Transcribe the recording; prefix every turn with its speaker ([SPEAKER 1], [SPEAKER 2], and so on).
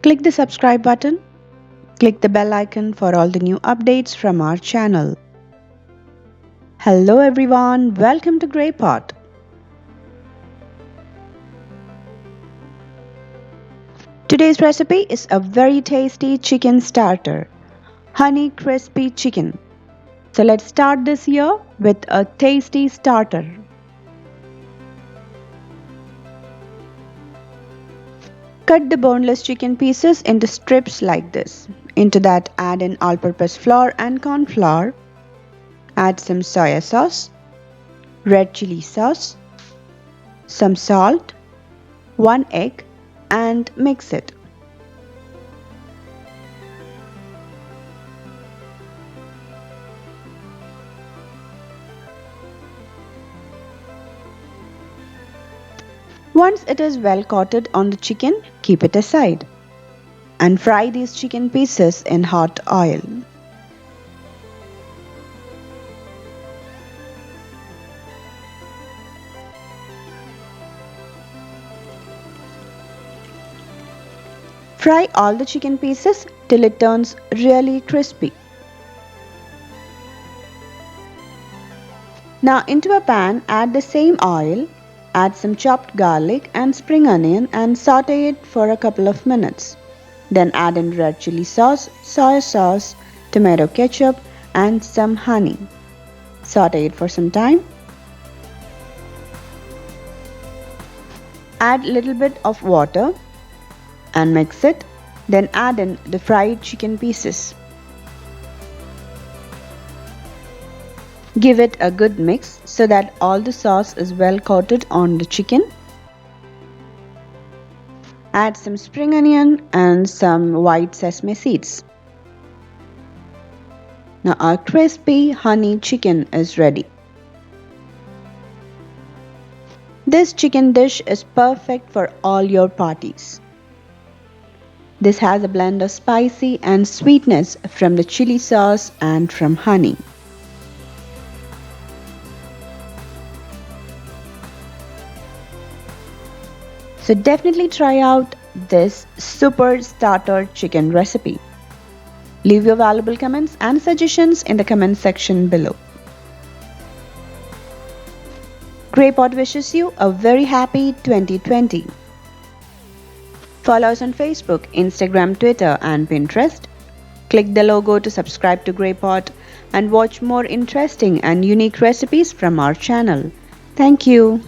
[SPEAKER 1] Click the subscribe button. Click the bell icon for all the new updates from our channel. Hello everyone, welcome to Grey Pot. Today's recipe is a very tasty chicken starter, honey crispy chicken. So let's start this year with a tasty starter. Cut the boneless chicken pieces into strips like this. Into that add in all-purpose flour and corn flour. Add some soya sauce, red chili sauce, some salt, 1 egg and mix it. Once it is well coated on the chicken, keep it aside and fry these chicken pieces in hot oil. Fry all the chicken pieces till it turns really crispy. Now into a pan add the same oil, add some chopped garlic and spring onion and saute it for a couple of minutes. Then add in red chili sauce, soy sauce, tomato ketchup and some honey. Saute it for some time. Add little bit of water and mix it. Then add in the fried chicken pieces. Give it a good mix so that all the sauce is well coated on the chicken. Add some spring onion and some white sesame seeds. Now our crispy honey chicken is ready. This chicken dish is perfect for all your parties. This has a blend of spicy and sweetness from the chili sauce and from honey. So definitely try out this super starter chicken recipe. Leave your valuable comments and suggestions in the comment section below. Grey Pot wishes you a very happy 2020. Follow us on Facebook, Instagram, Twitter and Pinterest. Click the logo to subscribe to Grey Pot and watch more interesting and unique recipes from our channel. Thank you.